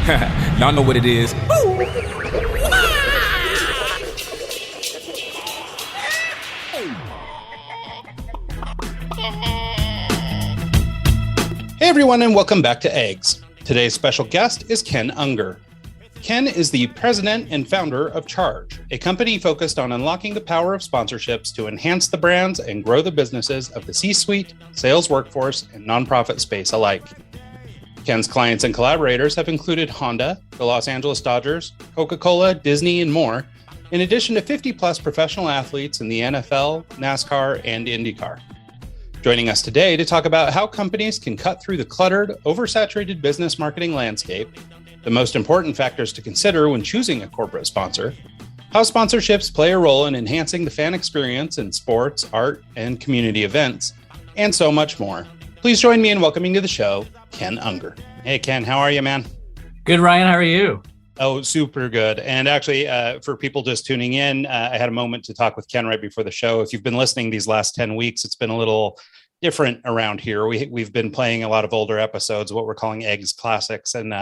Y'all know what it is. Hey everyone, and welcome back to Eggs. Today's special guest is Ken Ungar. Ken is the president and founder of Charge, a company focused on unlocking the power of sponsorships to enhance the brands and grow the businesses of the C-suite, sales workforce, and nonprofit space alike. Ken's clients and collaborators have included Honda, the Los Angeles Dodgers, Coca-Cola, Disney, and more, in addition to 50-plus professional athletes in the NFL, NASCAR, and IndyCar. Joining us today to talk about how companies can cut through the cluttered, oversaturated business marketing landscape, the most important factors to consider when choosing a corporate sponsor, how sponsorships play a role in enhancing the fan experience in sports, art, and community events, and so much more. Please join me in welcoming to the show, Ken Ungar. Hey, Ken, how are you, man? Good, Ryan. How are you? Oh, super good. And actually, for people just tuning in, I had a moment to talk with Ken right before the show. If you've been listening these last 10 weeks, it's been a little different around here. We've been playing a lot of older episodes, what we're calling Eggs Classics. And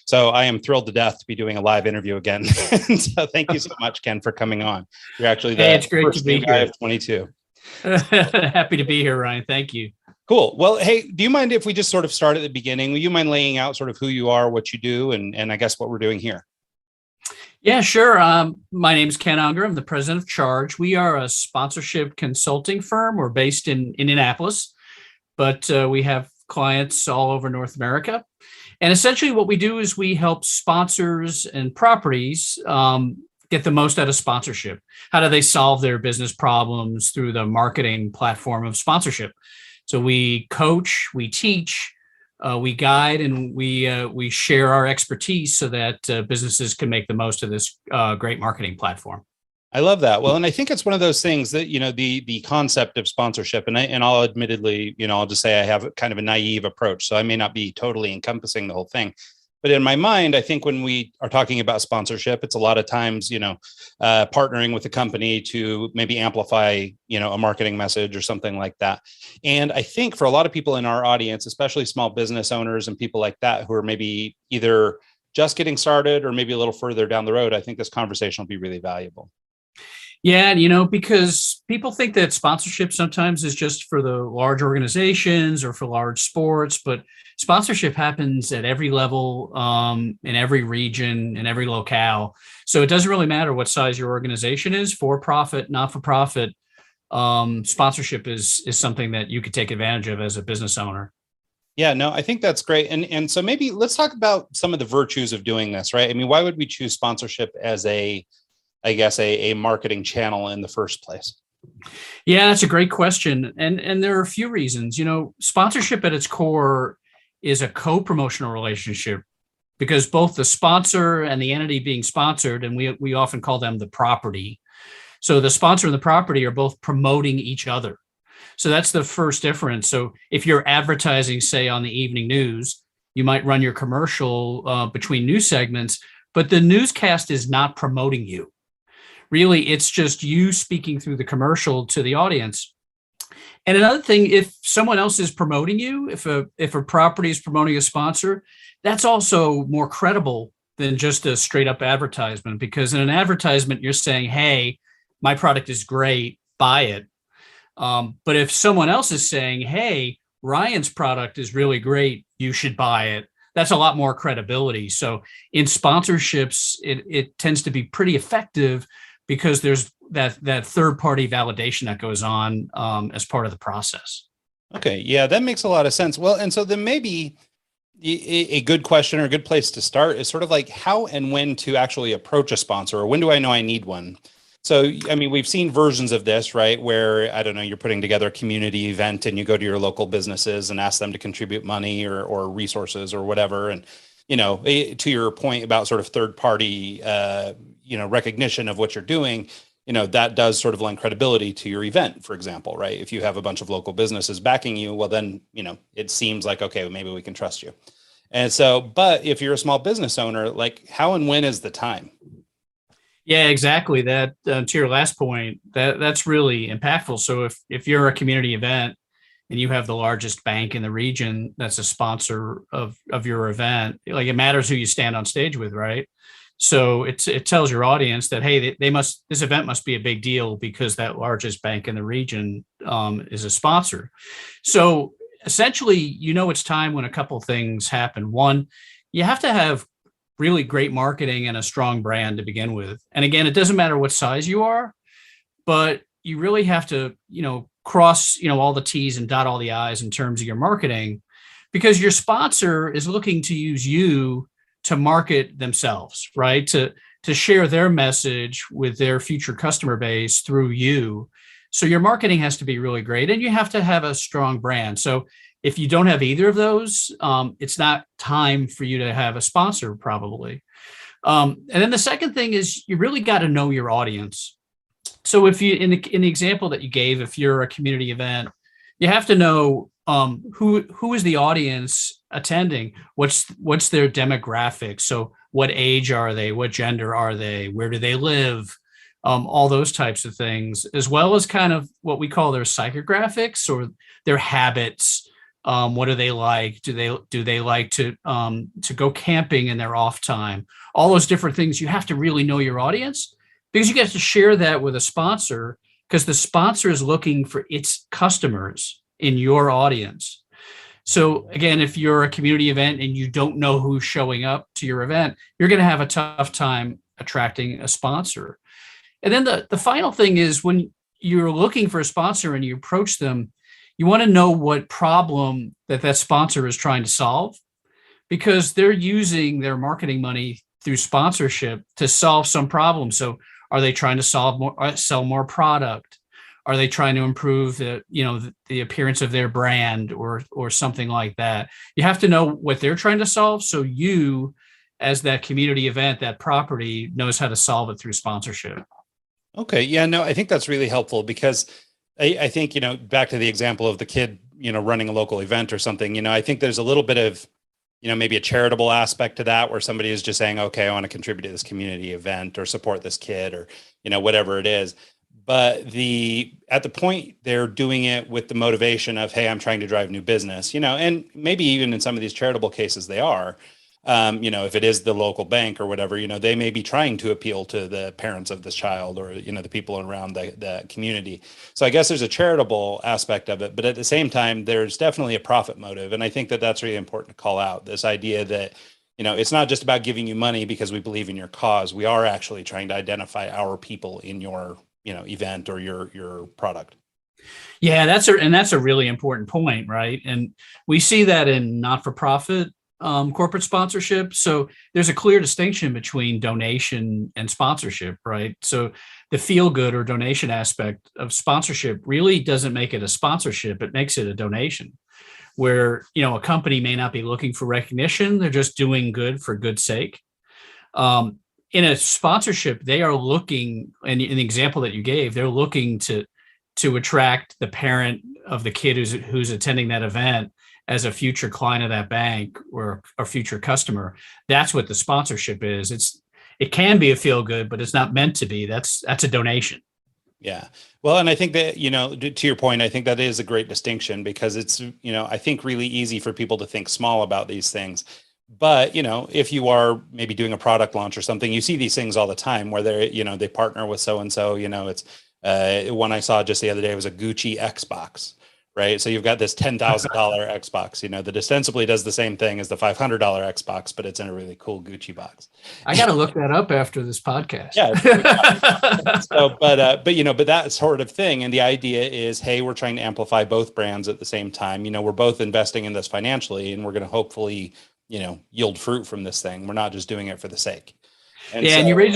so I am thrilled to death to be doing a live interview again. So thank you so much, Ken, for coming on. You're actually the it's great first to be guy here. of 22. Happy to be here, Ryan. Thank you. Cool. Well, hey, do you mind if we just sort of start at the beginning? Will you mind laying out sort of who you are, what you do, and I guess what we're doing here? Yeah, sure. My name is Ken Ungar. I'm the president of Charge. We are a sponsorship consulting firm. We're based in Indianapolis, but we have clients all over North America. And essentially what we do is we help sponsors and properties get the most out of sponsorship. How do they solve their business problems through the marketing platform of sponsorship? So we coach, we teach, we guide, and we share our expertise so that businesses can make the most of this great marketing platform. I love that. Well, and I think it's one of those things that, the concept of sponsorship, and I'll admittedly, I'll just say I have kind of a naive approach, so I may not be totally encompassing the whole thing. But in my mind, I think when we are talking about sponsorship, it's a lot of times, partnering with a company to maybe amplify, a marketing message or something like that. And I think for a lot of people in our audience, especially small business owners and people like that who are maybe either just getting started or maybe a little further down the road, I think this conversation will be really valuable. Yeah, because people think that sponsorship sometimes is just for the large organizations or for large sports, but sponsorship happens at every level, in every region, in every locale. So it doesn't really matter what size your organization is, for profit, not for profit. Sponsorship is something that you could take advantage of as a business owner. Yeah, no, I think that's great. And so maybe let's talk about some of the virtues of doing this, right? I mean, why would we choose sponsorship as a marketing channel in the first place? Yeah, that's a great question. And there are a few reasons. Sponsorship at its core is a co-promotional relationship, because both the sponsor and the entity being sponsored, and we often call them the property. So the sponsor and the property are both promoting each other. So that's the first difference. So if you're advertising, say, on the evening news, you might run your commercial between news segments, but the newscast is not promoting you. Really, it's just you speaking through the commercial to the audience. And another thing, if someone else is promoting you, if a property is promoting a sponsor, that's also more credible than just a straight up advertisement, because in an advertisement, you're saying, hey, my product is great, buy it. But if someone else is saying, hey, Ryan's product is really great, you should buy it, that's a lot more credibility. So in sponsorships, it tends to be pretty effective because there's that third-party validation that goes on as part of the process. Okay, yeah, that makes a lot of sense. Well, and so then maybe a good question or a good place to start is sort of like how and when to actually approach a sponsor, or when do I know I need one? So, I mean, we've seen versions of this, right? Where, I don't know, you're putting together a community event and you go to your local businesses and ask them to contribute money or resources or whatever. And, to your point about sort of third party, recognition of what you're doing, that does sort of lend credibility to your event, for example, right? If you have a bunch of local businesses backing you, well, then, it seems like, okay, maybe we can trust you. And so, but if you're a small business owner, like how and when is the time? Yeah, exactly. That to your last point, that's really impactful. So if you're a community event and you have the largest bank in the region that's a sponsor of your event, like it matters who you stand on stage with, right? So it tells your audience that, hey, this event must be a big deal because that largest bank in the region is a sponsor. So essentially, it's time when a couple things happen. One, you have to have really great marketing and a strong brand to begin with. And again, it doesn't matter what size you are, but you really have to, cross, all the T's and dot all the I's in terms of your marketing, because your sponsor is looking to use you to market themselves, right? To share their message with their future customer base through you. So your marketing has to be really great, and you have to have a strong brand. So if you don't have either of those, it's not time for you to have a sponsor, probably. And then the second thing is you really got to know your audience. So if you, in the example that you gave, if you're a community event, you have to know who is the audience attending, what's their demographic. So what age are they? What gender are they? Where do they live? All those types of things, as well as kind of what we call their psychographics or their habits. What do they like? Do they like to go camping in their off time? All those different things. You have to really know your audience, because you get to share that with a sponsor, because the sponsor is looking for its customers in your audience. So again, if you're a community event and you don't know who's showing up to your event, you're going to have a tough time attracting a sponsor. And then the final thing is, when you're looking for a sponsor and you approach them, you want to know what problem that sponsor is trying to solve, because they're using their marketing money through sponsorship to solve some problem. So are they trying to sell more product? Are they trying to improve the appearance of their brand or something like that? You have to know what they're trying to solve, so you, as that community event, that property, knows how to solve it through sponsorship. Okay. Yeah, no, I think that's really helpful, because I think, back to the example of the kid, running a local event or something, I think there's a little bit of, maybe a charitable aspect to that, where somebody is just saying, okay, I want to contribute to this community event or support this kid or, whatever it is. But at the point they're doing it with the motivation of, hey, I'm trying to drive new business, and maybe even in some of these charitable cases they are, if it is the local bank or whatever, they may be trying to appeal to the parents of this child or, the people around the community. So I guess there's a charitable aspect of it, but at the same time, there's definitely a profit motive. And I think that that's really important to call out, this idea that, it's not just about giving you money because we believe in your cause. We are actually trying to identify our people in your, event or your product. Yeah, that's a really important point, right? And we see that in not-for-profit corporate sponsorship. So there's a clear distinction between donation and sponsorship, right? So the feel good or donation aspect of sponsorship really doesn't make it a sponsorship. It makes it a donation, where, a company may not be looking for recognition. They're just doing good for good sake. In a sponsorship, they are looking, and in the example that you gave, they're looking to attract the parent of the kid who's attending that event as a future client of that bank or a future customer. That's what the sponsorship is. It can be a feel good, but it's not meant to be. That's a donation. Yeah. Well, and I think that, to your point, I think that is a great distinction, because it's, I think really easy for people to think small about these things. But, if you are maybe doing a product launch or something, you see these things all the time where they partner with so-and-so, it's one I saw just the other day was a Gucci Xbox, right? So you've got this $10,000 Xbox, that ostensibly does the same thing as the $500 Xbox, but it's in a really cool Gucci box. I got to look that up after this podcast. Yeah. So, but that sort of thing. And the idea is, hey, we're trying to amplify both brands at the same time. We're both investing in this financially, and we're going to hopefully, yield fruit from this thing. We're not just doing it for the sake. And you raise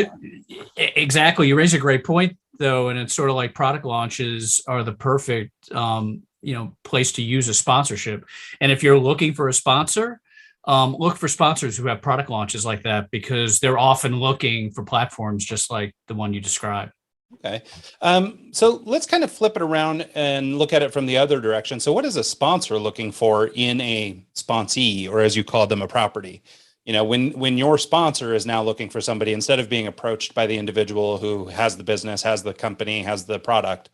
a great point, though. And it's sort of like product launches are the perfect, place to use a sponsorship. And if you're looking for a sponsor, look for sponsors who have product launches like that, because they're often looking for platforms just like the one you described. Okay. So let's kind of flip it around and look at it from the other direction. So what is a sponsor looking for in a sponsee, or as you call them, a property? When your sponsor is now looking for somebody, instead of being approached by the individual who has the business, has the company, has the product,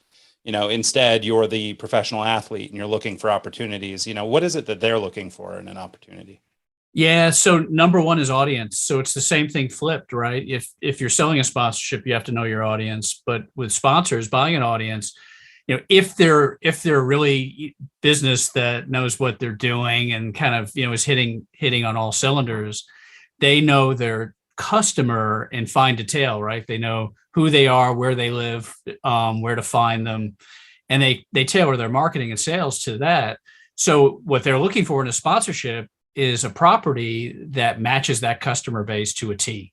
instead you're the professional athlete and you're looking for opportunities. What is it that they're looking for in an opportunity? Yeah. So number one is audience. So it's the same thing flipped, right? If you're selling a sponsorship, you have to know your audience. But with sponsors buying an audience, if they're really business that knows what they're doing and kind of is hitting on all cylinders, they know their customer in fine detail, right? They know who they are, where they live, where to find them, and they tailor their marketing and sales to that. So what they're looking for in a sponsorship is a property that matches that customer base to a T,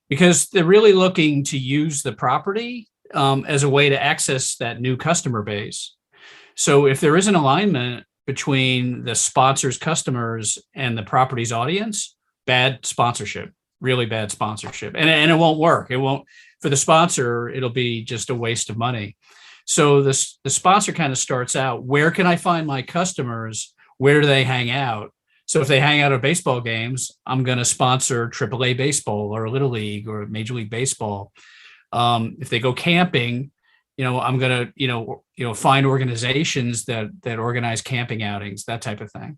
because they're really looking to use the property as a way to access that new customer base. So if there is an alignment between the sponsor's customers and the property's audience, bad sponsorship, really bad sponsorship, and it won't work. It won't, for the sponsor, it'll be just a waste of money. So the sponsor kind of starts out, where can I find my customers? Where do they hang out? So if they hang out at baseball games, I'm going to sponsor AAA baseball or Little League or Major League Baseball. If they go camping, I'm going to, find organizations that organize camping outings, that type of thing.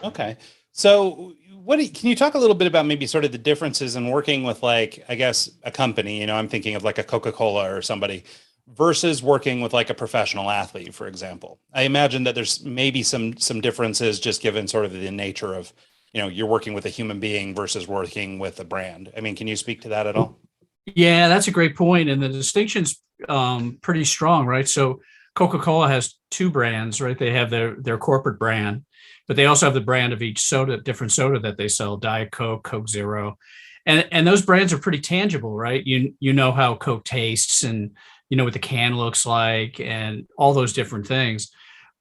Okay. So can you talk a little bit about maybe sort of the differences in working with, like, I guess, a company, I'm thinking of like a Coca-Cola or somebody, versus working with like a professional athlete, for example? I imagine that there's maybe some differences just given sort of the nature of, you're working with a human being versus working with a brand. I mean, can you speak to that at all? Yeah, that's a great point. And the distinction's pretty strong, right? So Coca-Cola has two brands, right? They have their corporate brand, but they also have the brand of each different soda that they sell: Diet Coke, Coke Zero. And those brands are pretty tangible, right? You know how Coke tastes, and what the can looks like, and all those different things.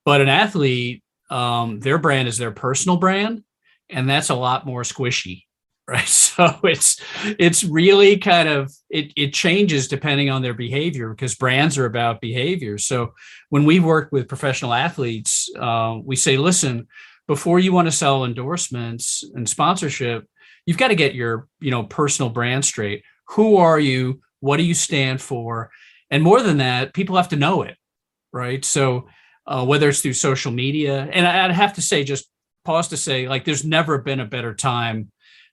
But an athlete, their brand is their personal brand, and that's a lot more squishy, right? So it's really kind of, it changes depending on their behavior, because brands are about behavior. So when we work with professional athletes, we say, listen, before you want to sell endorsements and sponsorship, you've got to get your personal brand straight. Who are you? What do you stand for? And more than that, people have to know it, right? So whether it's through social media, and I'd have to say, just pause to say, like, there's never been a better time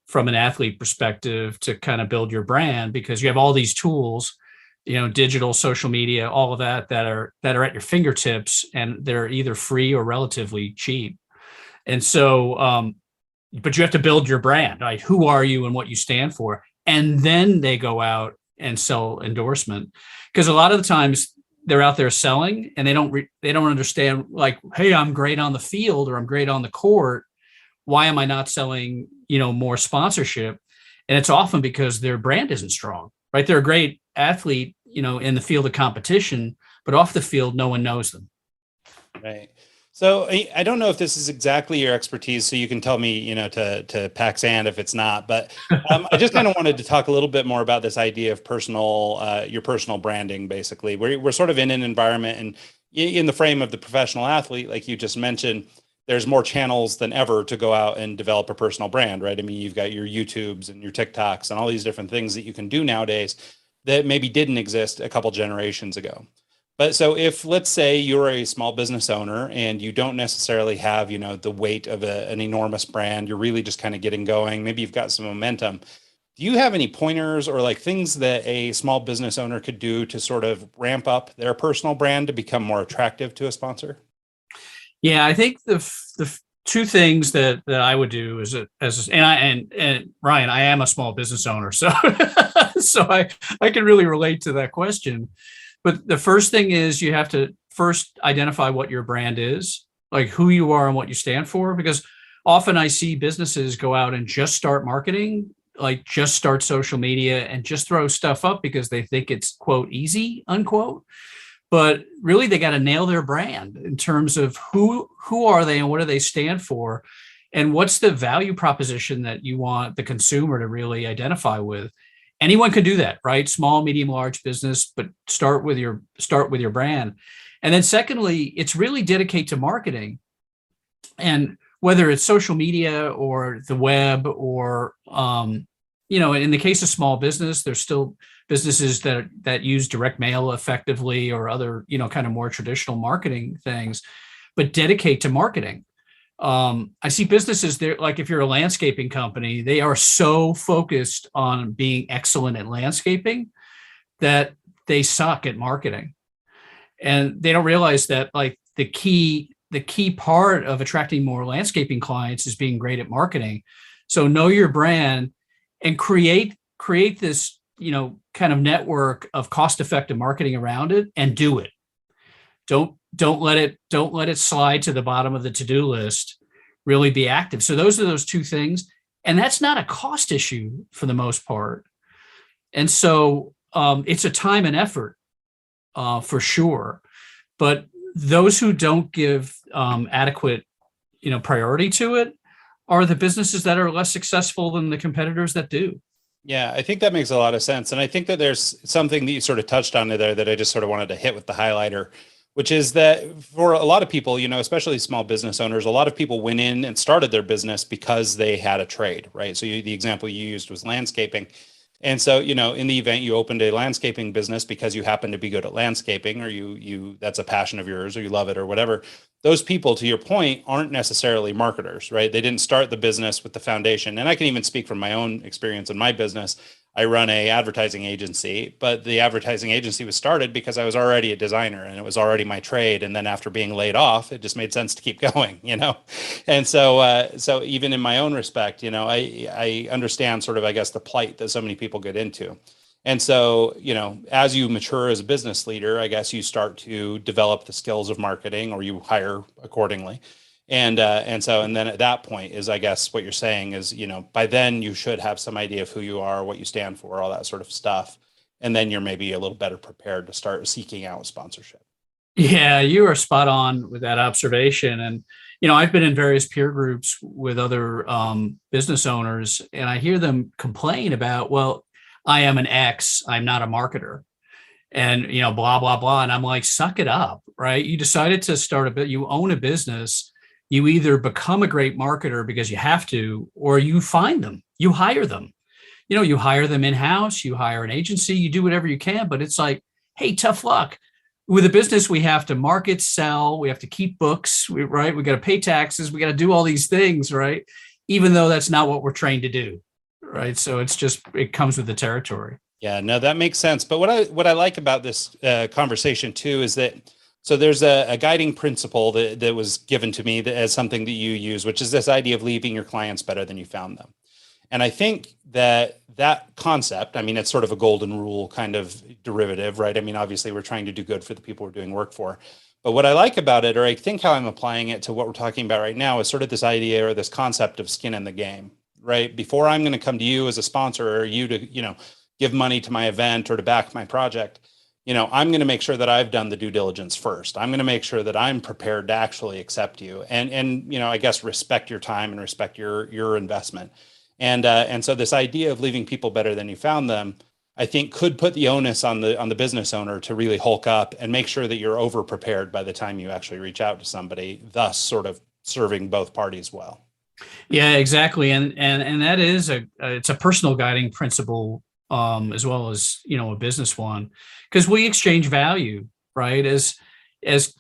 from an athlete perspective to kind of build your brand, because you have all these tools, digital, social media, all of that are at your fingertips, and they're either free or relatively cheap. And so, but you have to build your brand, right? Who are you and what you stand for? And then they go out and sell endorsement, because a lot of the times they're out there selling and they don't understand, like, hey, I'm great on the field or I'm great on the court. Why am I not selling, more sponsorship? And it's often because their brand isn't strong, right? They're a great athlete, in the field of competition, but off the field, no one knows them. Right. So I don't know if this is exactly your expertise, so you can tell me, to pack sand if it's not. But I just kind of wanted to talk a little bit more about this idea of your personal branding. Basically, we're sort of in an environment, and in the frame of the professional athlete, like you just mentioned, there's more channels than ever to go out and develop a personal brand, right? I mean, you've got your YouTubes and your TikToks and all these different things that you can do nowadays that maybe didn't exist a couple generations ago. But so if, let's say, you're a small business owner and you don't necessarily have, the weight of an enormous brand, you're really just kind of getting going, maybe you've got some momentum. Do you have any pointers or like things that a small business owner could do to sort of ramp up their personal brand to become more attractive to a sponsor? Yeah, I think the two things that I would do is, and Ryan, I am a small business owner, so so I can really relate to that question. But the first thing is, you have to first identify what your brand is, like who you are and what you stand for, because often I see businesses go out and just start marketing, like just start social media and just throw stuff up because they think it's, quote, easy, unquote. But really, they got to nail their brand in terms of who are they and what do they stand for, and what's the value proposition that you want the consumer to really identify with. Anyone can do that, right? Small, medium, large business, but start with your brand. And then secondly, it's really dedicate to marketing. And whether it's social media or the web or in the case of small business, there's still businesses that use direct mail effectively or other, kind of more traditional marketing things, but dedicate to marketing. I see businesses there, like if you're a landscaping company, they are so focused on being excellent at landscaping that they suck at marketing. And they don't realize that like the key part of attracting more landscaping clients is being great at marketing. So know your brand and create this, kind of network of cost-effective marketing around it and do it. Don't let it slide to the bottom of the to-do list. Really be active. So those are those two things. And that's not a cost issue for the most part. And so it's a time and effort for sure. But those who don't give adequate, priority to it are the businesses that are less successful than the competitors that do. Yeah, I think that makes a lot of sense. And I think that there's something that you sort of touched on there that I just sort of wanted to hit with the highlighter, which is that for a lot of people, especially small business owners, a lot of people went in and started their business because they had a trade, right? So the example you used was landscaping. And so, in the event you opened a landscaping business because you happen to be good at landscaping, or you that's a passion of yours, or you love it, or whatever, those people, to your point, aren't necessarily marketers, right? They didn't start the business with the foundation. And I can even speak from my own experience in my business. I run a advertising agency, but the advertising agency was started because I was already a designer and it was already my trade. And then after being laid off, it just made sense to keep going, And so even in my own respect, I understand sort of, I guess, the plight that so many people get into. And so, as you mature as a business leader, I guess you start to develop the skills of marketing, or you hire accordingly. And then at that point is, I guess, what you're saying is, by then you should have some idea of who you are, what you stand for, all that sort of stuff. And then you're maybe a little better prepared to start seeking out sponsorship. Yeah, you are spot on with that observation. And, I've been in various peer groups with other business owners, and I hear them complain about, well, I am an X, I'm not a marketer. And, blah, blah, blah. And I'm like, suck it up, right? You decided to start you own a business. You either become a great marketer because you have to, or you find them, you hire them. You hire them in-house, you hire an agency, you do whatever you can, but it's like, hey, tough luck. With a business, we have to market, sell, we have to keep books, right? We got to pay taxes, we got to do all these things, right? Even though that's not what we're trained to do, right? So it comes with the territory. Yeah, no, that makes sense. But what I like about this conversation too is that, so there's a guiding principle that was given to me as something that you use, which is this idea of leaving your clients better than you found them. And I think that concept, it's sort of a golden rule kind of derivative, right? Obviously we're trying to do good for the people we're doing work for. But what I like about it, or I think how I'm applying it to what we're talking about right now, is sort of this idea or this concept of skin in the game, right? Before I'm going to come to you as a sponsor, or you to, give money to my event or to back my project, I'm going to make sure that I've done the due diligence first. I'm going to make sure that I'm prepared to actually accept you and I guess respect your time and respect your investment. And so this idea of leaving people better than you found them, I think could put the onus on the business owner to really hulk up and make sure that you're over prepared by the time you actually reach out to somebody, thus sort of serving both parties well. Yeah, exactly. And that is it's a personal guiding principle, as well as, a business one, because we exchange value, right?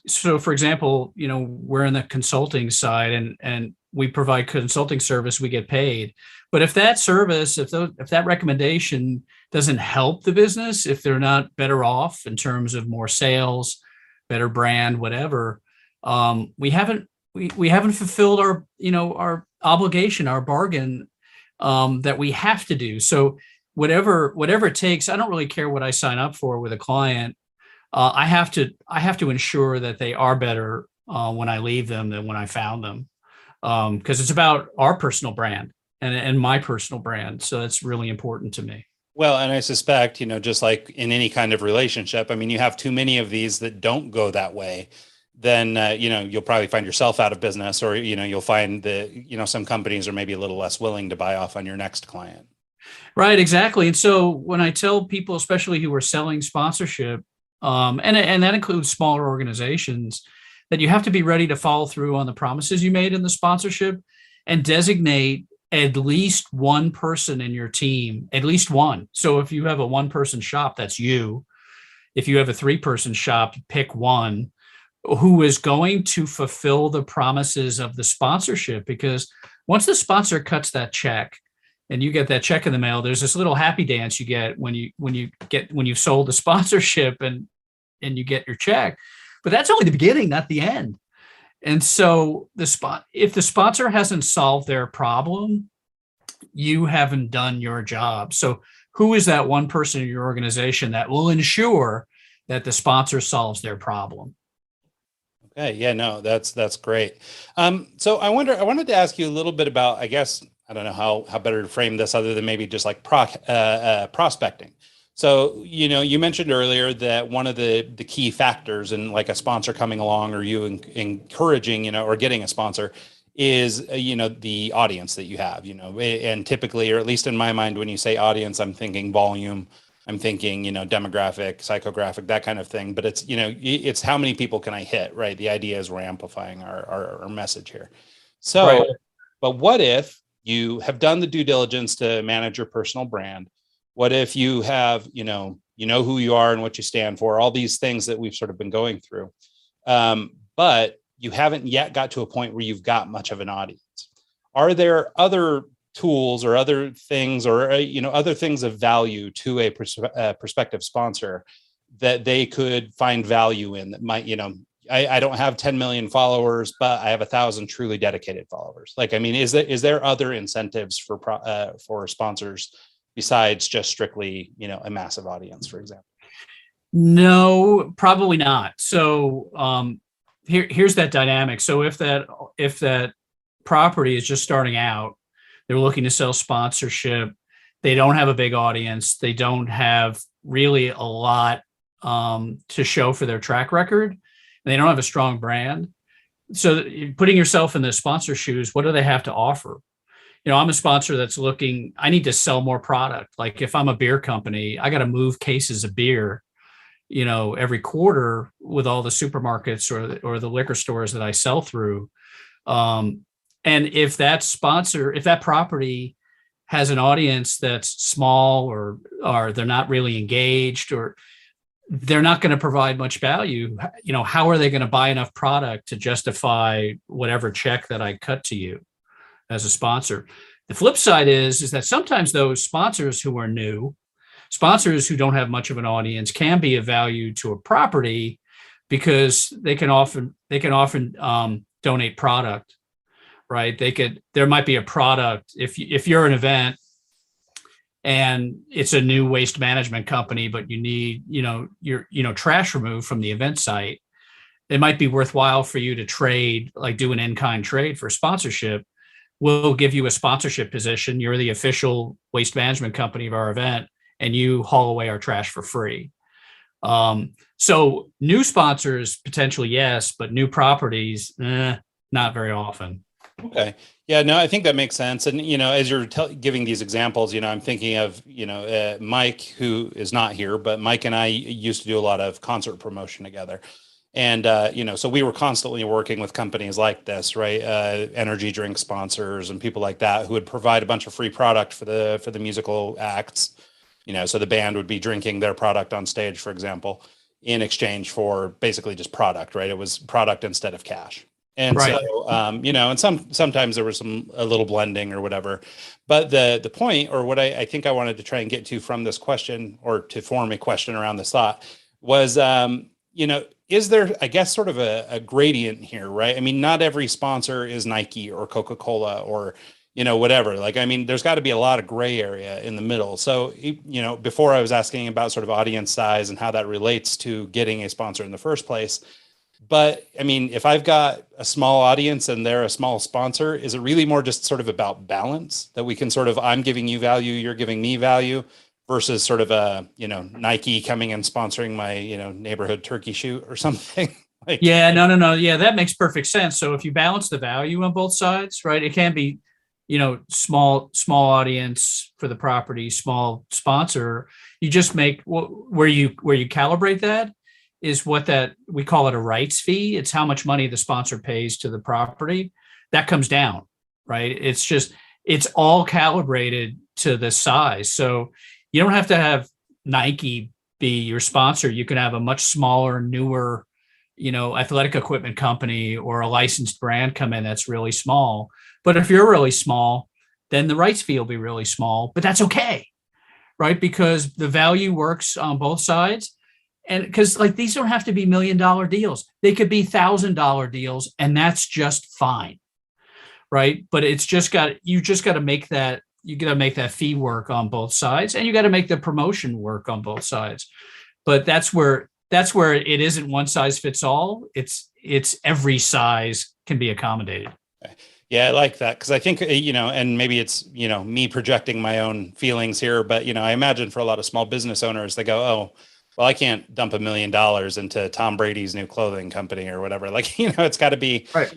So for example, we're in the consulting side and we provide consulting service, we get paid. But if that service, if that recommendation doesn't help the business, if they're not better off in terms of more sales, better brand, whatever, we haven't fulfilled our obligation, our bargain, that we have to do. So whatever it takes, I don't really care what I sign up for with a client. I have to ensure that they are better when I leave them than when I found them, because it's about our personal brand and my personal brand. So that's really important to me. Well, and I suspect, just like in any kind of relationship, you have too many of these that don't go that way, then, you'll probably find yourself out of business, or, you'll find that, some companies are maybe a little less willing to buy off on your next client. Right, exactly. And so when I tell people, especially who are selling sponsorship, and that includes smaller organizations, that you have to be ready to follow through on the promises you made in the sponsorship and designate at least one person in your team, at least one. So if you have a one person shop, that's you. If you have a 3-person shop, pick one who is going to fulfill the promises of the sponsorship. Because once the sponsor cuts that check and you get that check in the mail, there's this little happy dance you get when you've sold the sponsorship and you get your check. But that's only the beginning, not the end. And so if the sponsor hasn't solved their problem, you haven't done your job. So who is that one person in your organization that will ensure that the sponsor solves their problem? Okay. Yeah, no, that's great. So I wanted to ask you a little bit about, I guess, I don't know how better to frame this other than maybe just like prospecting. So, you mentioned earlier that one of the key factors in like a sponsor coming along or you encouraging, or getting a sponsor is, the audience that you have, and typically, or at least in my mind, when you say audience, I'm thinking volume, I'm thinking, demographic, psychographic, that kind of thing. But it's, it's how many people can I hit, right? The idea is we're amplifying our message here. So, right. But what if you have done the due diligence to manage your personal brand? What if you have, you know who you are and what you stand for, all these things that we've sort of been going through. But you haven't yet got to a point where you've got much of an audience. Are there other tools or other things or, other things of value to a prospective sponsor that they could find value in that might, I don't have 10 million followers, but I have 1,000 truly dedicated followers. Like, I mean, is there other incentives for sponsors besides just strictly, a massive audience, for example? No, probably not. So here's that dynamic. So if that property is just starting out, they're looking to sell sponsorship, they don't have a big audience, they don't have really a lot to show for their track record, and they don't have a strong brand. So putting yourself in the sponsor shoes, what do they have to offer? I'm a sponsor that's looking, I need to sell more product. Like if I'm a beer company, I got to move cases of beer, every quarter with all the supermarkets or the liquor stores that I sell through. And if that property has an audience that's small or they're not really engaged or they're not going to provide much value, how are they going to buy enough product to justify whatever check that I cut to you as a sponsor? The flip side is that sometimes those sponsors who are new, sponsors who don't have much of an audience, can be of value to a property because they can often donate product, right? There might be a product if you're an event and it's a new waste management company, but you need your trash removed from the event site. It might be worthwhile for you to trade, like do an in-kind trade for sponsorship. We'll give you a sponsorship position. You're the official waste management company of our event, and you haul away our trash for free. So new sponsors, potentially, yes, but new properties, not very often. Okay. Yeah, no, I think that makes sense. And, as you're giving these examples, I'm thinking of, Mike, who is not here, but Mike and I used to do a lot of concert promotion together. And, so we were constantly working with companies like this, right? Energy drink sponsors and people like that who would provide a bunch of free product for the musical acts. So the band would be drinking their product on stage, for example, in exchange for basically just product, right? It was product instead of cash. And right. So, and sometimes there was a little blending or whatever, but the point, or what I think I wanted to try and get to from this question, or to form a question around this thought, was, is there, I guess, sort of a gradient here, right? I mean, not every sponsor is Nike or Coca-Cola or, whatever. Like, I mean, there's got to be a lot of gray area in the middle. So, before I was asking about sort of audience size and how that relates to getting a sponsor in the first place. But I mean, if I've got a small audience and they're a small sponsor, is it really more just sort of about balance that we can sort of, I'm giving you value, you're giving me value, versus sort of a, Nike coming and sponsoring my, neighborhood turkey shoot or something? Yeah, no. Yeah, that makes perfect sense. So if you balance the value on both sides, right, it can be, small audience for the property, small sponsor. You just make where you calibrate that is we call it a rights fee. It's how much money the sponsor pays to the property. That comes down, right? It's just, it's all calibrated to the size. So you don't have to have Nike be your sponsor. You can have a much smaller, newer, athletic equipment company or a licensed brand come in that's really small. But if you're really small, then the rights fee will be really small, but that's okay, right? Because the value works on both sides. And because like these don't have to be $1 million deals, they could be $1,000 deals, and that's just fine, right? But you just got to make that fee work on both sides, and you got to make the promotion work on both sides. But that's where it isn't one size fits all. It's every size can be accommodated. Yeah, I like that, because I think, and maybe it's, me projecting my own feelings here, but, I imagine for a lot of small business owners, they go, oh, well, I can't dump $1 million into Tom Brady's new clothing company or whatever. Like, it's got to be, right.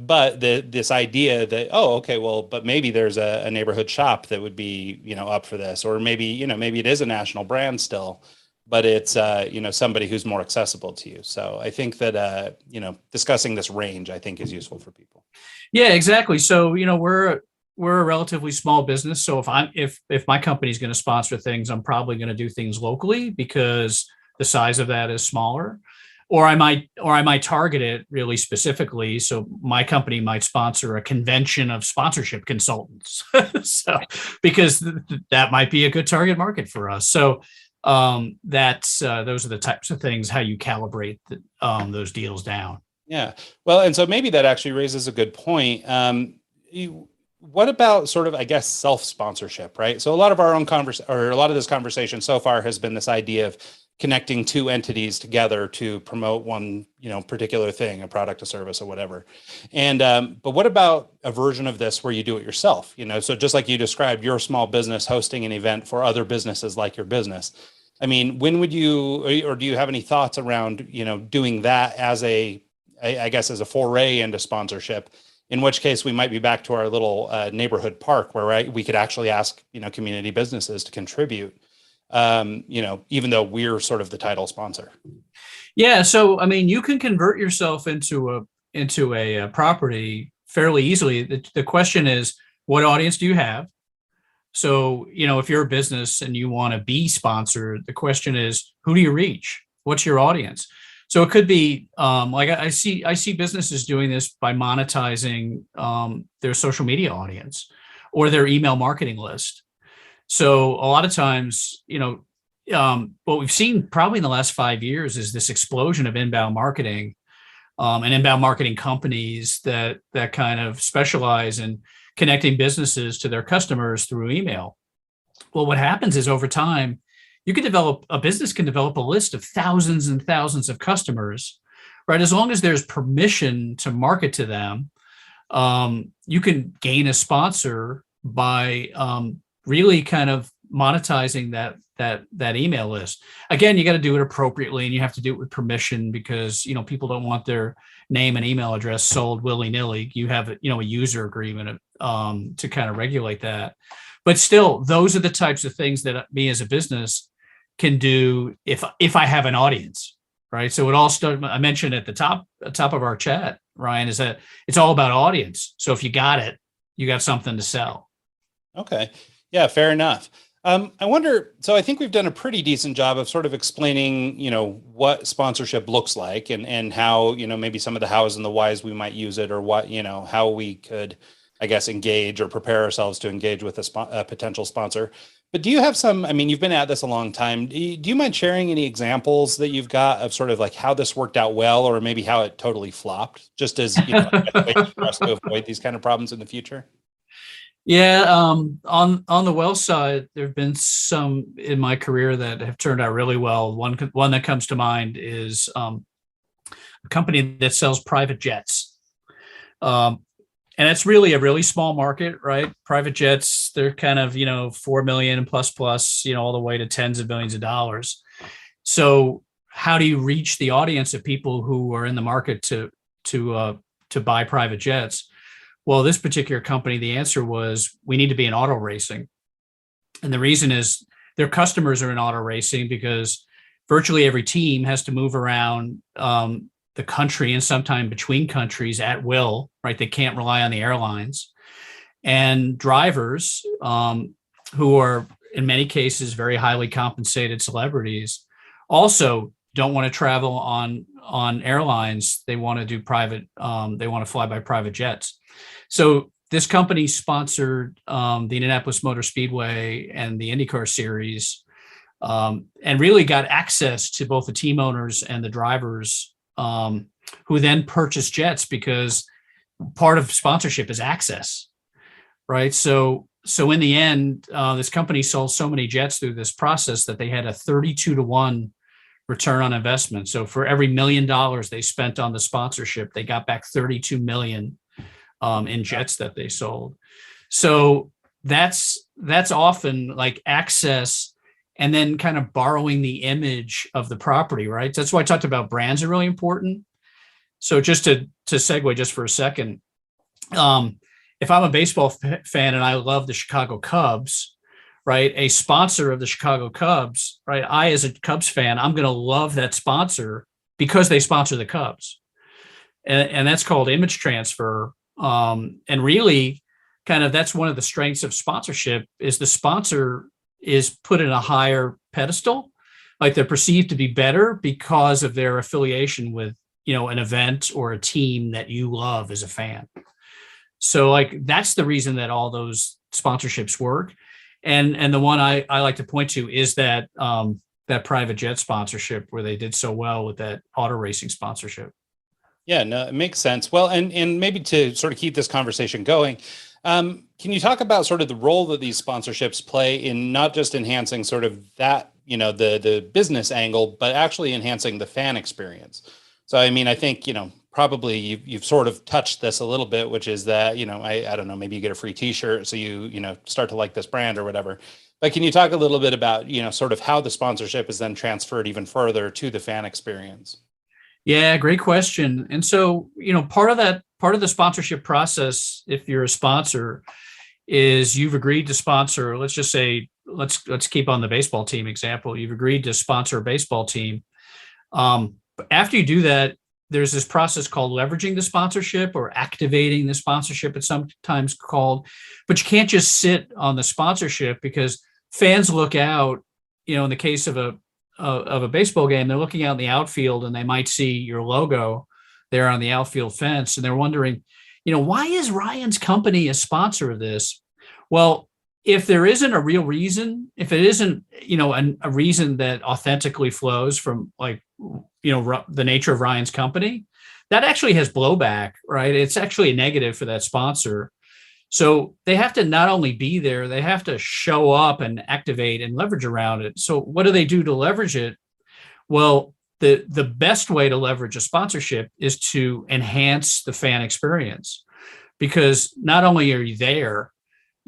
But this idea that, oh, okay, well, but maybe there's a neighborhood shop that would be, up for this, or maybe, maybe it is a national brand still, but it's, somebody who's more accessible to you. So I think that, discussing this range, I think, is useful for people. Yeah, exactly. So, we're a relatively small business. So if my company is going to sponsor things, I'm probably going to do things locally because the size of that is smaller, or I might target it really specifically. So my company might sponsor a convention of sponsorship consultants. So because that might be a good target market for us. So those are the types of things, how you calibrate those deals down. Yeah. Well, and so maybe that actually raises a good point. What about sort of, I guess, self-sponsorship, right? So a lot of our own a lot of this conversation so far has been this idea of connecting two entities together to promote one, particular thing, a product, a service, or whatever. And, but what about a version of this where you do it yourself? So just like you described, your small business hosting an event for other businesses like your business. I mean, when would you, or do you have any thoughts around, doing that as I guess, as a foray into sponsorship? In which case we might be back to our little neighborhood park where we could actually ask, community businesses to contribute, even though we're sort of the title sponsor. Yeah. So, I mean, you can convert yourself into a property fairly easily. The question is, what audience do you have? So, if you're a business and you want to be sponsored, the question is, who do you reach? What's your audience? So it could be like I see businesses doing this by monetizing their social media audience or their email marketing list. So a lot of times, what we've seen probably in the last 5 years is this explosion of inbound marketing and inbound marketing companies that kind of specialize in connecting businesses to their customers through email. Well, what happens is over time, a business can develop a list of thousands and thousands of customers, right? As long as there's permission to market to them, you can gain a sponsor by really kind of monetizing that email list. Again, you got to do it appropriately, and you have to do it with permission because people don't want their name and email address sold willy-nilly. You have a user agreement to kind of regulate that. But still, those are the types of things that me as a business can do if I have an audience, right? So it all started, I mentioned at the top of our chat, Ryan, is that it's all about audience. So if you got it, you got something to sell. Okay. Yeah, fair enough. I wonder, so I think we've done a pretty decent job of sort of explaining, what sponsorship looks like and how, maybe some of the hows and the whys we might use it, or what, how we could, I guess, engage or prepare ourselves to engage with a potential sponsor. But do you have you've been at this a long time. Do you mind sharing any examples that you've got of sort of like how this worked out well, or maybe how it totally flopped, just as, a way for us to avoid these kind of problems in the future? Yeah. On the well side, there have been some in my career that have turned out really well. One that comes to mind is a company that sells private jets. And it's really a really small market, right? Private jets, they're kind of, 4 million plus, all the way to tens of millions of dollars. So how do you reach the audience of people who are in the market to buy private jets? Well, this particular company, the answer was, we need to be in auto racing. And the reason is their customers are in auto racing because virtually every team has to move around the country and sometime between countries at will, right? They can't rely on the airlines. and drivers, who are in many cases very highly compensated celebrities, also don't want to travel on airlines. They want to do private. They want to fly by private jets. So this company sponsored the Indianapolis Motor Speedway and the IndyCar series, and really got access to both the team owners and the drivers, who then purchased jets, because part of sponsorship is access, right? So in the end, this company sold so many jets through this process that they had a 32-to-1 return on investment. So for every $1 million they spent on the sponsorship, they got back 32 million in jets that they sold. So that's often like access, and then kind of borrowing the image of the property, right? That's why I talked about brands are really important. So just to segue just for a second, if I'm a baseball fan and I love the Chicago Cubs, right? A sponsor of the Chicago Cubs, right? I, as a Cubs fan, I'm going to love that sponsor because they sponsor the Cubs. And that's called image transfer. And really kind of, that's one of the strengths of sponsorship, is the sponsor is put in a higher pedestal. Like they're perceived to be better because of their affiliation with, an event or a team that you love as a fan. So like, that's the reason that all those sponsorships work. And the one I like to point to is that private jet sponsorship, where they did so well with that auto racing sponsorship. Yeah, no, it makes sense. Well, and maybe to sort of keep this conversation going, can you talk about sort of the role that these sponsorships play in not just enhancing sort of that, the business angle, but actually enhancing the fan experience? So, I mean, I think, probably you've sort of touched this a little bit, which is that, I don't know, maybe you get a free t-shirt, so you start to like this brand or whatever. But can you talk a little bit about, sort of how the sponsorship is then transferred even further to the fan experience? Yeah, great question. And so, part of the sponsorship process, if you're a sponsor, is you've agreed to sponsor, let's just say, let's keep on the baseball team example. You've agreed to sponsor a baseball team. After you do that, there's this process called leveraging the sponsorship, or activating the sponsorship, it's sometimes called. But you can't just sit on the sponsorship, because fans look out, in the case of a baseball game, they're looking out in the outfield and they might see your logo there on the outfield fence. And they're wondering, why is Ryan's company a sponsor of this? Well, if there isn't a real reason, if it isn't, a reason that authentically flows from the nature of Ryan's company, that actually has blowback, right? It's actually a negative for that sponsor. So they have to not only be there, they have to show up and activate and leverage around it. So what do they do to leverage it? Well, the best way to leverage a sponsorship is to enhance the fan experience, because not only are you there,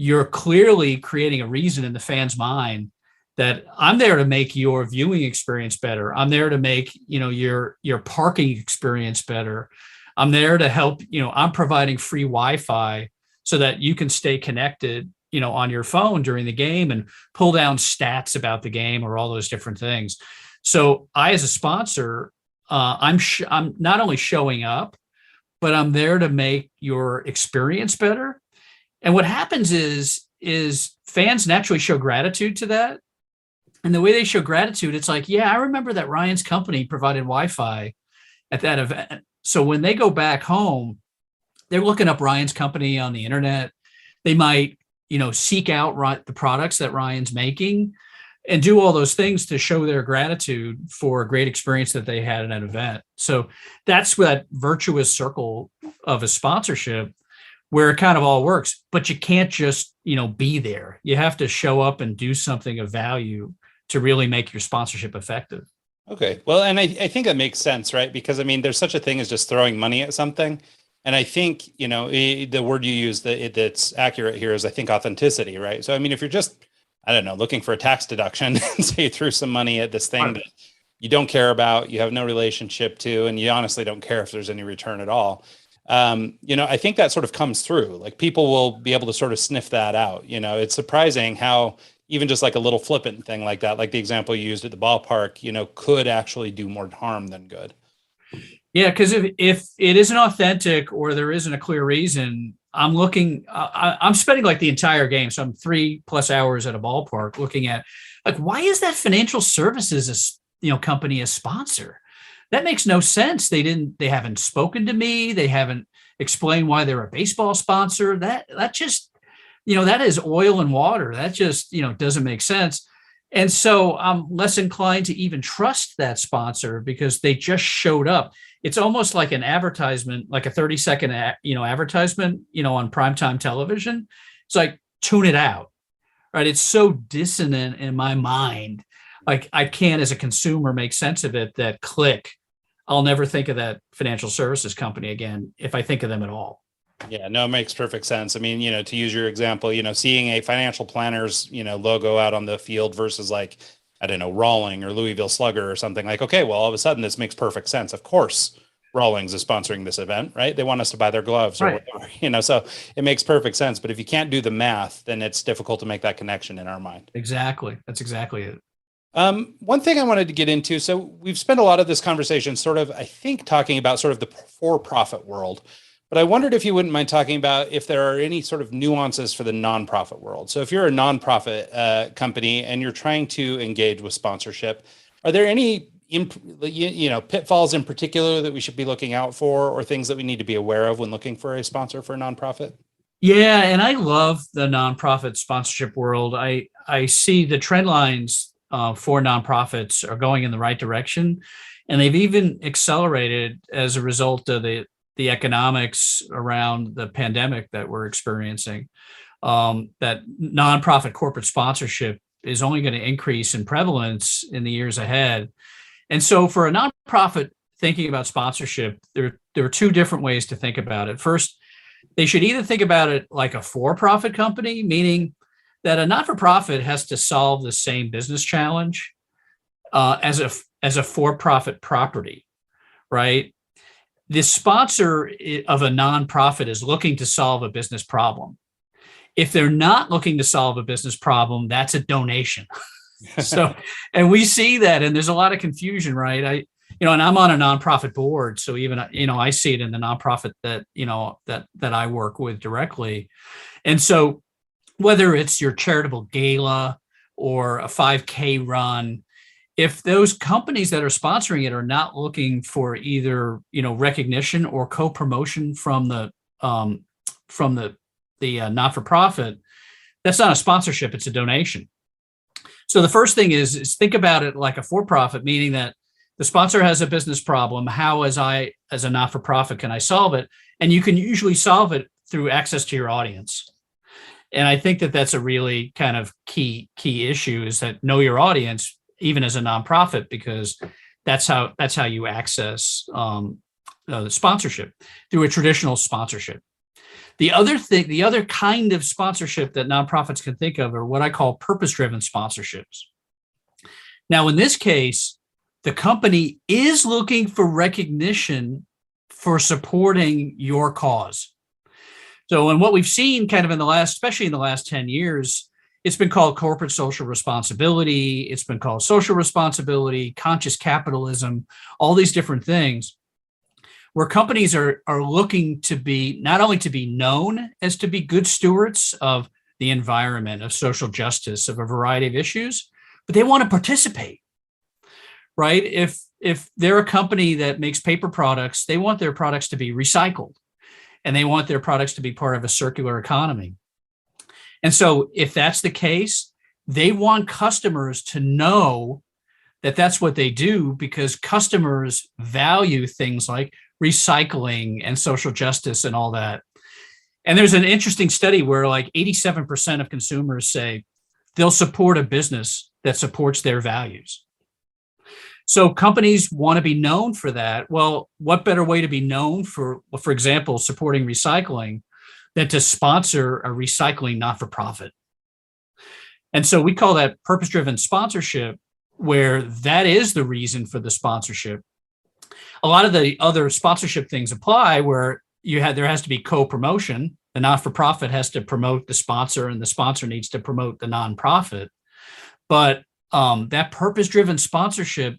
you're clearly creating a reason in the fan's mind that I'm there to make your viewing experience better. I'm there to make, your parking experience better. I'm there to help, I'm providing free Wi-Fi so that you can stay connected, on your phone during the game and pull down stats about the game or all those different things. So I, as a sponsor, I'm not only showing up, but I'm there to make your experience better. And what happens is fans naturally show gratitude to that. And the way they show gratitude, it's like, yeah, I remember that Ryan's company provided Wi-Fi at that event. So when they go back home, they're looking up Ryan's company on the internet. They might, seek out the products that Ryan's making and do all those things to show their gratitude for a great experience that they had at an event. So that's that virtuous circle of a sponsorship where it kind of all works, but you can't just, be there. You have to show up and do something of value to really make your sponsorship effective. Okay. Well, and I think that makes sense, right? Because I mean, there's such a thing as just throwing money at something. And I think, the word you use that's accurate here is, I think, authenticity, right? So, I mean, if you're just, I don't know, looking for a tax deduction and say you threw some money at this thing that you don't care about, you have no relationship to, and you honestly don't care if there's any return at all. I think that sort of comes through. Like, people will be able to sort of sniff that out. It's surprising how even just like a little flippant thing like that, like the example you used at the ballpark, could actually do more harm than good. Yeah, because if it isn't authentic or there isn't a clear reason, I'm looking, I'm spending like the entire game. So I'm 3+ hours at a ballpark looking at like, why is that financial services, company a sponsor? That makes no sense. They haven't spoken to me. They haven't explained why they're a baseball sponsor. That just, that is oil and water. That just, doesn't make sense. And so I'm less inclined to even trust that sponsor because they just showed up. It's almost like an advertisement, like a 30-second, advertisement, on primetime television. It's like, tune it out, right? It's so dissonant in my mind. Like I can't, as a consumer, make sense of it. That click, I'll never think of that financial services company again if I think of them at all. Yeah, no, it makes perfect sense. I mean, to use your example, seeing a financial planner's, logo out on the field versus like, I don't know, Rawling or Louisville Slugger or something like, okay, well, all of a sudden this makes perfect sense. Of course, Rawlings is sponsoring this event, right? They want us to buy their gloves or Right. whatever, so it makes perfect sense. But if you can't do the math, then it's difficult to make that connection in our mind. Exactly. That's exactly it. One thing I wanted to get into, so we've spent a lot of this conversation sort of, I think, talking about sort of the for-profit world. But I wondered if you wouldn't mind talking about if there are any sort of nuances for the nonprofit world. So if you're a nonprofit company and you're trying to engage with sponsorship, are there any pitfalls in particular that we should be looking out for, or things that we need to be aware of when looking for a sponsor for a nonprofit? Yeah, and I love the nonprofit sponsorship world. I see the trend lines for nonprofits are going in the right direction, and they've even accelerated as a result of the economics around the pandemic that we're experiencing. That nonprofit corporate sponsorship is only going to increase in prevalence in the years ahead. And so for a nonprofit thinking about sponsorship, there are two different ways to think about it. First, they should either think about it like a for-profit company, meaning that a not-for-profit has to solve the same business challenge as a for-profit property, right? The sponsor of a nonprofit is looking to solve a business problem. If they're not looking to solve a business problem, that's a donation. So, and we see that, and there's a lot of confusion, right? And I'm on a nonprofit board, so even I see it in the nonprofit that that I work with directly, and so whether it's your charitable gala or a 5K run, if those companies that are sponsoring it are not looking for either recognition or co-promotion from the not-for-profit, that's not a sponsorship; it's a donation. So the first thing is think about it like a for-profit, meaning that the sponsor has a business problem. How, as a not-for-profit, can I solve it? And you can usually solve it through access to your audience. And I think that that's a really kind of key issue, is that know your audience, even as a nonprofit, because that's how you access the sponsorship, through a traditional sponsorship. The other kind of sponsorship that nonprofits can think of are what I call purpose-driven sponsorships. Now, in this case, the company is looking for recognition for supporting your cause. So, and what we've seen kind of especially in the last 10 years, it's been called corporate social responsibility. It's been called social responsibility, conscious capitalism, all these different things, where companies are looking to be not only to be known as to be good stewards of the environment, of social justice, of a variety of issues, but they want to participate, right? If they're a company that makes paper products, they want their products to be recycled, and they want their products to be part of a circular economy. And so if that's the case, they want customers to know that that's what they do, because customers value things like recycling and social justice and all that. And there's an interesting study where like 87% of consumers say they'll support a business that supports their values. So companies want to be known for that. Well, what better way to be known for example, supporting recycling, than to sponsor a recycling not-for-profit? And so we call that purpose-driven sponsorship, where that is the reason for the sponsorship. A lot of the other sponsorship things apply, where there has to be co-promotion. The not-for-profit has to promote the sponsor, and the sponsor needs to promote the nonprofit. But that purpose-driven sponsorship,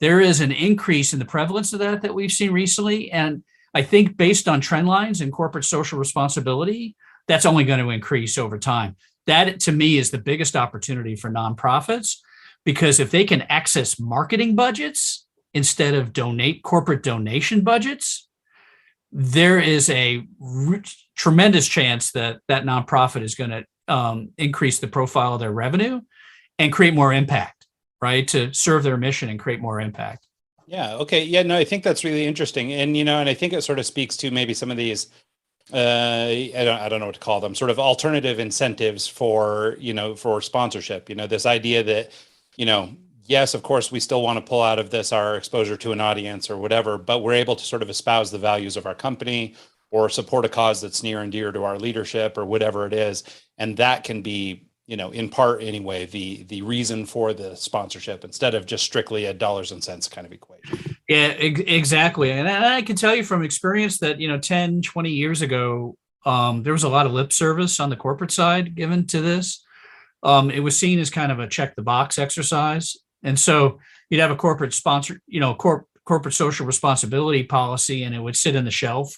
there is an increase in the prevalence of that we've seen recently. And I think based on trend lines and corporate social responsibility, that's only going to increase over time. That to me is the biggest opportunity for nonprofits, because if they can access marketing budgets instead of corporate donation budgets, there is a tremendous chance that that nonprofit is going to increase the profile of their revenue and create more impact, right? To serve their mission and create more impact. Yeah. Okay. Yeah. No, I think that's really interesting, and and I think it sort of speaks to maybe some of these. I don't know what to call them. Sort of alternative incentives for for sponsorship. This idea that yes, of course, we still want to pull out of this our exposure to an audience or whatever, but we're able to sort of espouse the values of our company or support a cause that's near and dear to our leadership or whatever it is, and that can be in part anyway, the reason for the sponsorship instead of just strictly a dollars and cents kind of equation. Yeah, exactly. And I can tell you from experience that, 10, 20 years ago, there was a lot of lip service on the corporate side given to this. It was seen as kind of a check the box exercise. And so you'd have a corporate sponsor, corporate social responsibility policy, and it would sit in the shelf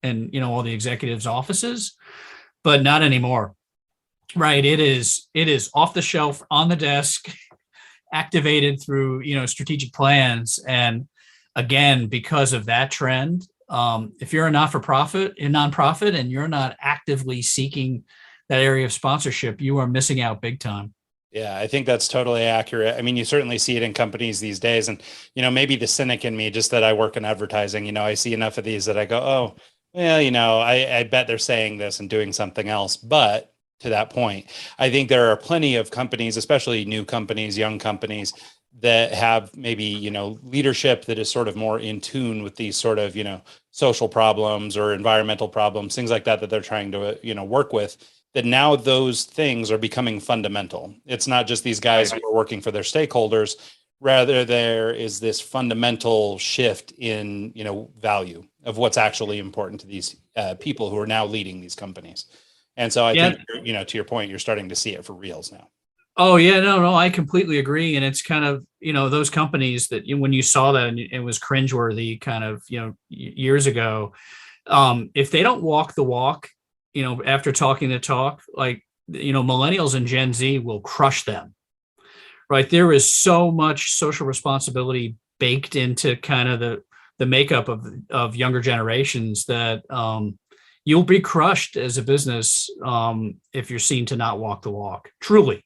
and, all the executives' offices, but not anymore. Right. It is off the shelf, on the desk, activated through, strategic plans. And again, because of that trend, if you're a nonprofit, and you're not actively seeking that area of sponsorship, you are missing out big time. Yeah, I think that's totally accurate. I mean, you certainly see it in companies these days. And, maybe the cynic in me, just that I work in advertising, I see enough of these that I go, oh, well, I bet they're saying this and doing something else. But to that point, I think there are plenty of companies, especially new companies, young companies, that have maybe, leadership that is sort of more in tune with these sort of, social problems or environmental problems, things like that they're trying to, work with, that now those things are becoming fundamental. It's not just these guys who are working for their stakeholders. Rather, there is this fundamental shift in, value of what's actually important to these people who are now leading these companies. And so I think, to your point, you're starting to see it for reals now. Oh, yeah, no, I completely agree. And it's kind of, those companies that when you saw that and it was cringeworthy kind of, years ago, if they don't walk the walk, after talking the talk, like, millennials and Gen Z will crush them, right? There is so much social responsibility baked into kind of the makeup of younger generations that, you'll be crushed as a business if you're seen to not walk the walk, truly.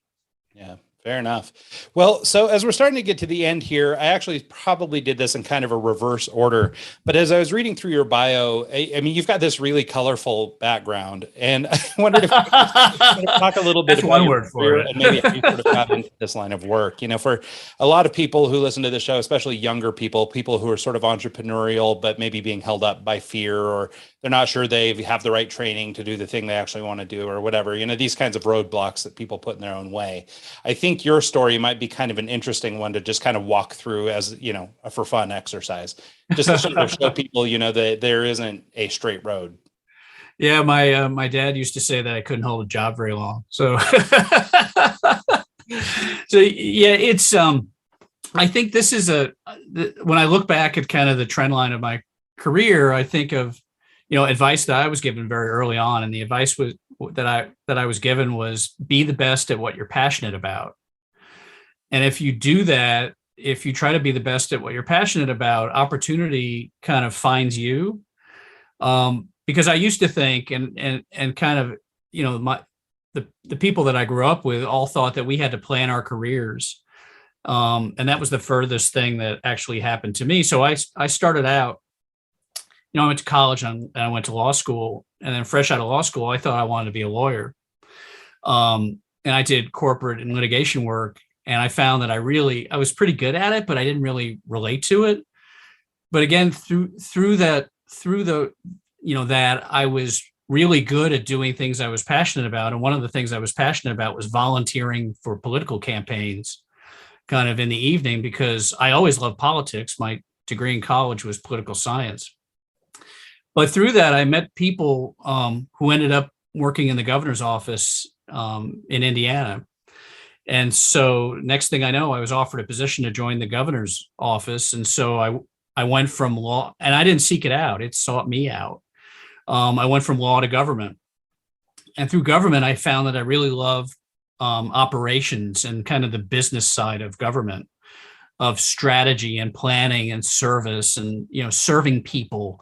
Yeah, fair enough. Well, so as we're starting to get to the end here, I actually probably did this in kind of a reverse order. But as I was reading through your bio, I mean, you've got this really colorful background, and I wondered if you could talk a little bit That's about one word for it. And maybe how you sort of got into this line of work. For a lot of people who listen to the show, especially younger people who are sort of entrepreneurial, but maybe being held up by fear, or they're not sure they have the right training to do the thing they actually want to do or whatever, these kinds of roadblocks that people put in their own way. I think your story might be kind of an interesting one to just kind of walk through as, a for fun exercise, just to sort of show people, that there isn't a straight road. Yeah. My dad used to say that I couldn't hold a job very long. So, yeah, it's, I think this is when I look back at kind of the trend line of my career, I think of, advice that I was given very early on. And the advice that I was given was be the best at what you're passionate about. And if you do that, if you try to be the best at what you're passionate about, opportunity kind of finds you. Because I used to think and kind of, the people that I grew up with all thought that we had to plan our careers. And that was the furthest thing that actually happened to me. So I started out, I went to college and I went to law school, and then fresh out of law school, I thought I wanted to be a lawyer. And I did corporate and litigation work, and I found that I was pretty good at it, but I didn't really relate to it. But again, through that I was really good at doing things I was passionate about. And one of the things I was passionate about was volunteering for political campaigns kind of in the evening, because I always loved politics. My degree in college was political science. But through that, I met people who ended up working in the governor's office in Indiana. And so next thing I know, I was offered a position to join the governor's office. And so I went from law, and I didn't seek it out. It sought me out. I went from law to government. And through government, I found that I really love operations and kind of the business side of government, of strategy and planning and service and, serving people.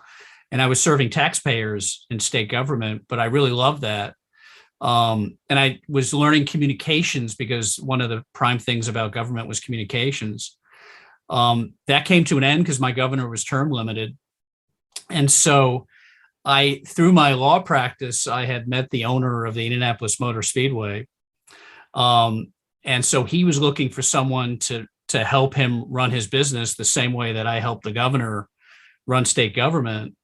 And I was serving taxpayers in state government, but I really loved that. And I was learning communications because one of the prime things about government was communications. That came to an end because my governor was term limited. And so through my law practice, I had met the owner of the Indianapolis Motor Speedway. And so he was looking for someone to help him run his business the same way that I helped the governor run state government.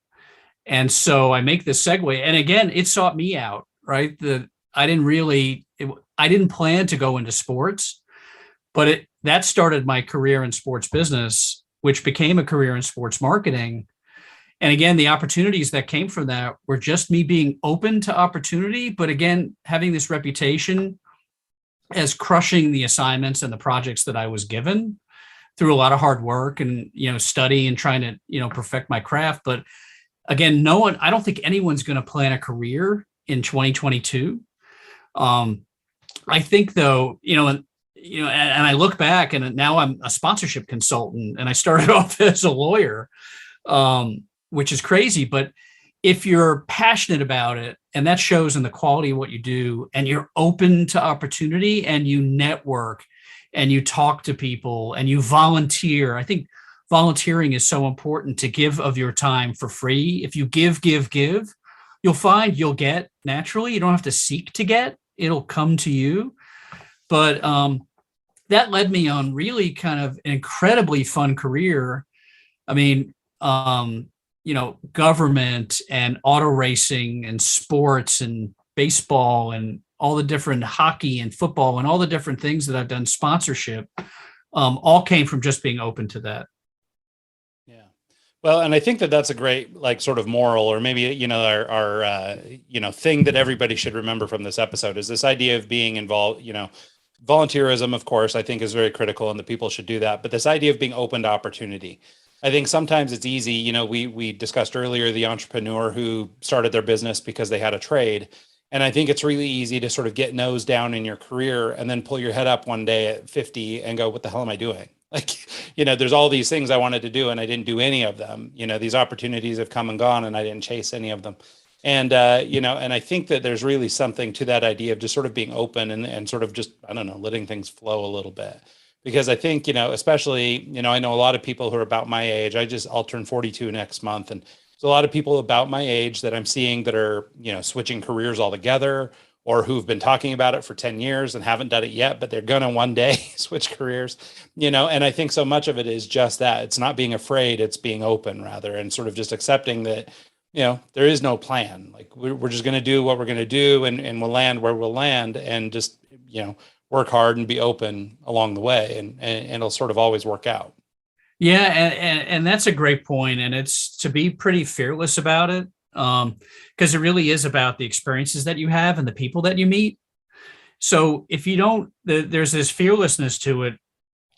And so I make this segue. And again, it sought me out, right? I didn't plan to go into sports, but that started my career in sports business, which became a career in sports marketing. And again, the opportunities that came from that were just me being open to opportunity, but again, having this reputation as crushing the assignments and the projects that I was given through a lot of hard work and, study and trying to, perfect my craft. But again, I don't think anyone's going to plan a career in 2022. I think though, and I look back and now I'm a sponsorship consultant and I started off as a lawyer, which is crazy. But if you're passionate about it, and that shows in the quality of what you do, and you're open to opportunity and you network and you talk to people and you volunteer. I think volunteering is so important, to give of your time for free. If you give, you'll find you'll get naturally. You don't have to seek to get, it'll come to you. But that led me on really kind of an incredibly fun career. I mean, government and auto racing and sports and baseball and all the different hockey and football and all the different things that I've done, sponsorship, all came from just being open to that. Yeah. Well, and I think that's a great, sort of moral, or maybe, our thing that everybody should remember from this episode is this idea of being involved. Volunteerism, of course, I think is very critical and that people should do that. But this idea of being open to opportunity, I think sometimes it's easy. We discussed earlier the entrepreneur who started their business because they had a trade. And I think it's really easy to sort of get nose down in your career and then pull your head up one day at 50 and go, what the hell am I doing? There's all these things I wanted to do and I didn't do any of them. These opportunities have come and gone and I didn't chase any of them. And, and I think that there's really something to that idea of just sort of being open and sort of just, I don't know, letting things flow a little bit. Because I think, especially, I know a lot of people who are about my age. I'll turn 42 next month. And there's a lot of people about my age that I'm seeing that are, switching careers altogether, or who've been talking about it for 10 years and haven't done it yet, but they're going to one day switch careers, and I think so much of it is just that. It's not being afraid, it's being open rather, and sort of just accepting that, there is no plan. We're just going to do what we're going to do and we'll land where we'll land, and just, work hard and be open along the way, and it'll sort of always work out. Yeah. And that's a great point. And it's to be pretty fearless about it. Because it really is about the experiences that you have and the people that you meet. So if you don't, there's this fearlessness to it.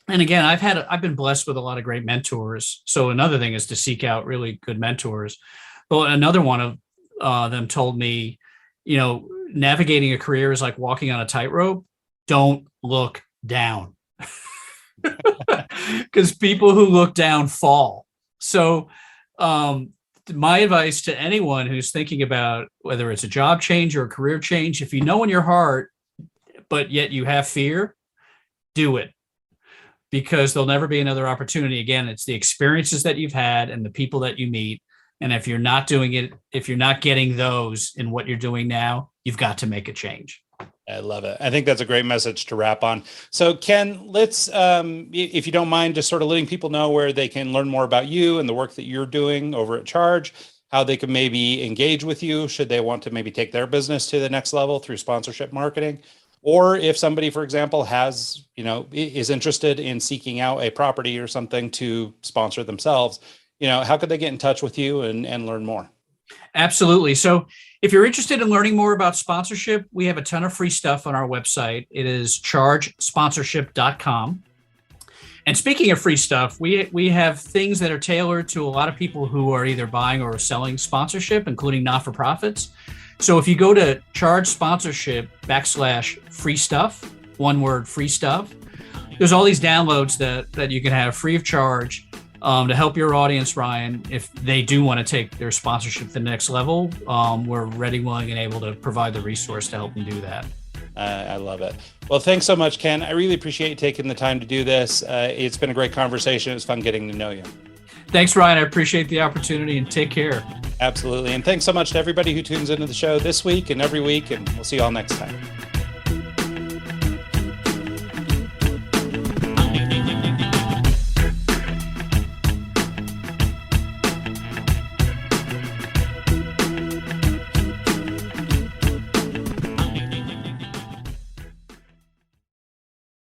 And again, I've been blessed with a lot of great mentors. So another thing is to seek out really good mentors. Well, another one of them told me, navigating a career is like walking on a tightrope. Don't look down. Because people who look down fall. So my advice to anyone who's thinking about whether it's a job change or a career change, if you know in your heart, but yet you have fear, do it. Because there'll never be another opportunity. Again, it's the experiences that you've had and the people that you meet. And if you're not doing it, if you're not getting those in what you're doing now, you've got to make a change. I love it. I think that's a great message to wrap on. So Ken, let's, if you don't mind, just sort of letting people know where they can learn more about you and the work that you're doing over at Charge, how they can maybe engage with you should they want to maybe take their business to the next level through sponsorship marketing. Or if somebody, for example, has, is interested in seeking out a property or something to sponsor themselves, how could they get in touch with you and learn more? Absolutely. So if you're interested in learning more about sponsorship, we have a ton of free stuff on our website. It is chargesponsorship.com. And speaking of free stuff, we have things that are tailored to a lot of people who are either buying or selling sponsorship, including not-for-profits. So if you go to charge sponsorship /free stuff, one word, free stuff, there's all these downloads that you can have free of charge to help your audience, Ryan, if they do want to take their sponsorship to the next level. We're ready, willing, and able to provide the resource to help them do that. I love it. Well, thanks so much, Ken. I really appreciate you taking the time to do this. It's been a great conversation. It was fun getting to know you. Thanks, Ryan. I appreciate the opportunity, and take care. Absolutely. And thanks so much to everybody who tunes into the show this week and every week, and we'll see you all next time.